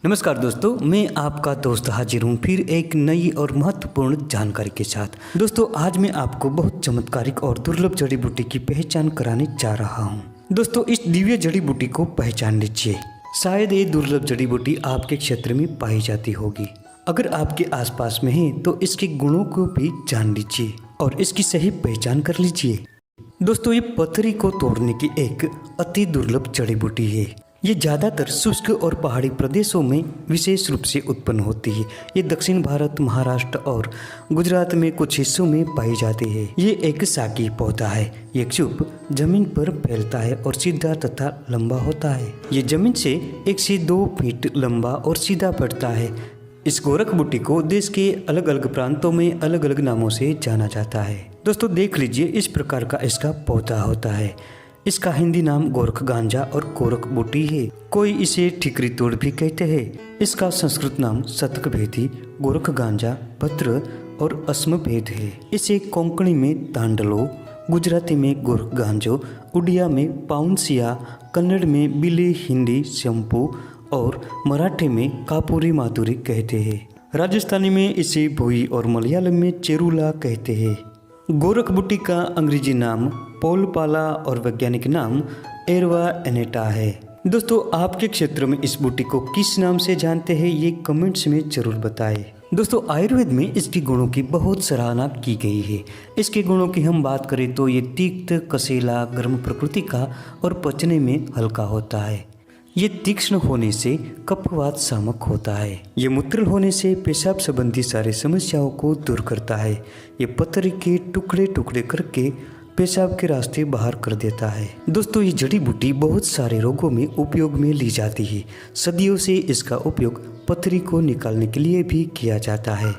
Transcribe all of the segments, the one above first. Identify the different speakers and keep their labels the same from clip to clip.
Speaker 1: नमस्कार दोस्तों, मैं आपका दोस्त हाजिर हूँ फिर एक नई और महत्वपूर्ण जानकारी के साथ। दोस्तों आज मैं आपको बहुत चमत्कारिक और दुर्लभ जड़ी बूटी की पहचान कराने जा रहा हूँ। दोस्तों इस दिव्य जड़ी बूटी को पहचान लीजिए। शायद ये दुर्लभ जड़ी बूटी आपके क्षेत्र में पाई जाती होगी। अगर आपके आसपास में है तो इसके गुणों को भी जान लीजिए और इसकी सही पहचान कर लीजिए। दोस्तों ये पथरी को तोड़ने की एक अति दुर्लभ जड़ी बूटी है। ये ज़्यादातर शुष्क और पहाड़ी प्रदेशों में विशेष रूप से उत्पन्न होती है। ये दक्षिण भारत, महाराष्ट्र और गुजरात में कुछ हिस्सों में पाई जाती है। ये एक शाकीय पौधा है। ये चुप जमीन पर फैलता है और सीधा तथा लंबा होता है। ये जमीन से 1 से 2 फीट लंबा और सीधा बढ़ता है। इस गोरख बूटी को देश के अलग अलग प्रांतों में अलग अलग नामों से जाना जाता है। दोस्तों देख लीजिए, इस प्रकार का इसका पौधा होता है। इसका हिंदी नाम गोरख गांजा और गोरख बूटी है। कोई इसे ठिकरी तोड़ भी कहते हैं। इसका संस्कृत नाम शतक भेदी, गोरख गांजा, भद्र और अस्म भेद है। इसे कोंकणी में तांडलो, गुजराती में गोरख गांजो, उड़िया में पाउंसिया, कन्नड़ में बिले, हिंदी शंपू और मराठी में कापुरी माधुरी कहते हैं। राजस्थानी में इसे भुई और मलयालम में चेरुला कहते हैं। गोरख बूटी का अंग्रेजी नाम पोलपाला और वैज्ञानिक नाम एरवा एनेटा है। दोस्तों आपके क्षेत्र में इस बूटी को किस नाम से जानते हैं ये कमेंट्स में जरूर बताएं। दोस्तों आयुर्वेद में इसके गुणों की बहुत सराहना की गई है। इसके गुणों की हम बात करें तो ये तीक्त, कसेला, गर्म प्रकृति का और पचने में हल्का होता है। ये तीक्ष्ण होने से कफवात शामक होता है। ये मूत्र होने से पेशाब संबंधी सारी समस्याओं को दूर करता है। ये पत्थर के टुकड़े टुकड़े करके पेशाब के रास्ते बाहर कर देता है। दोस्तों ये जड़ी बूटी बहुत सारे रोगों में उपयोग में ली जाती है। सदियों से इसका उपयोग पथरी को निकालने के लिए भी किया जाता है।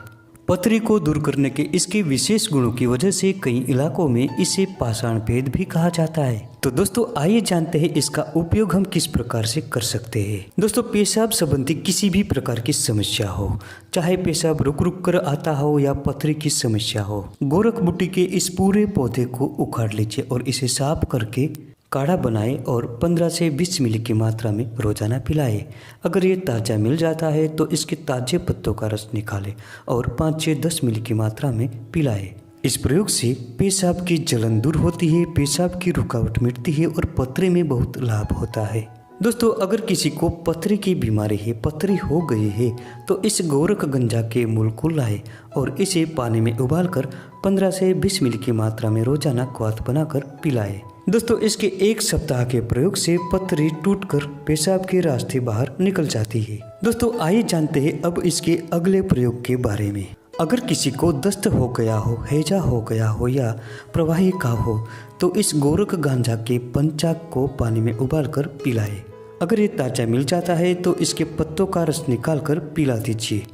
Speaker 1: पथरी को दूर करने के इसके विशेष गुणों की वजह से कई इलाकों में इसे पाषाण भेद भी कहा जाता है। तो दोस्तों आइए जानते हैं इसका उपयोग हम किस प्रकार से कर सकते हैं। दोस्तों पेशाब संबंधी किसी भी प्रकार की समस्या हो, चाहे पेशाब रुक रुक कर आता हो या पथरी की समस्या हो, गोरख बूटी के इस पूरे पौधे को उखाड़ लीजिए और इसे साफ करके काढ़ा बनाएं और 15 से 20 मिली की मात्रा में रोजाना पिलाएं। अगर ये ताज़ा मिल जाता है तो इसके ताजे पत्तों का रस निकालें और 5 से 10 मिली की मात्रा में पिलाएं। इस प्रयोग से पेशाब की जलन दूर होती है, पेशाब की रुकावट मिटती है और पथरी में बहुत लाभ होता है। दोस्तों अगर किसी को पथरी की बीमारी है, पथरी हो गई है, तो इस गोरख गंजा के मूल को लाए और इसे पानी में उबालकर 15 से 20 मिली की मात्रा में रोजाना क्वाथ बनाकर पिलाए। दोस्तों इसके 1 सप्ताह के प्रयोग से पथरी टूटकर पेशाब के रास्ते बाहर निकल जाती है। दोस्तों आइए जानते हैं अब इसके अगले प्रयोग के बारे में। अगर किसी को दस्त हो गया हो, हैजा हो गया हो या प्रवाही का हो तो इस गोरख गांजा के पंचाक को पानी में उबालकर पिलाए। अगर ये ताज़ा मिल जाता है तो इसके पत्तों का रस निकालकर पिला दीजिए।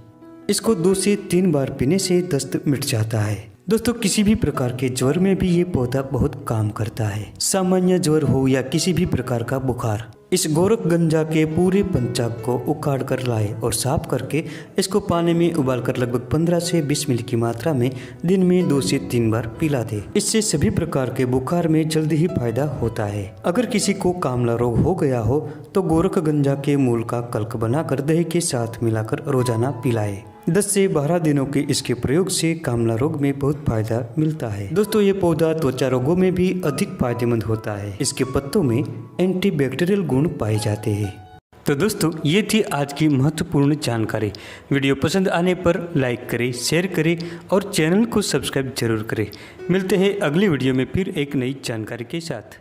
Speaker 1: इसको 2 से 3 बार पीने से दस्त मिट जाता है। दोस्तों किसी भी प्रकार के ज्वर में भी ये पौधा बहुत काम करता है। सामान्य ज्वर हो या किसी भी प्रकार का बुखार, इस गोरख गंजा के पूरे पंचाक को उखाड़ कर लाए और साफ करके इसको पानी में उबालकर लगभग 15 से 20 मिली की मात्रा में दिन में 2 से 3 बार पिला दे। इससे सभी प्रकार के बुखार में जल्दी ही फायदा होता है। अगर किसी को कामला रोग हो गया हो तो गोरख गंजा के मूल का कल्क बनाकर दही के साथ मिलाकर रोजाना पिलाए। 10 से 12 दिनों के इसके प्रयोग से कामला रोग में बहुत फायदा मिलता है। दोस्तों ये पौधा त्वचा रोगों में भी अधिक फायदेमंद होता है। इसके पत्तों में एंटीबैक्टीरियल गुण पाए जाते हैं। तो दोस्तों ये थी आज की महत्वपूर्ण जानकारी। वीडियो पसंद आने पर लाइक करें, शेयर करें और चैनल को सब्सक्राइब जरूर करें। मिलते हैं अगली वीडियो में फिर एक नई जानकारी के साथ।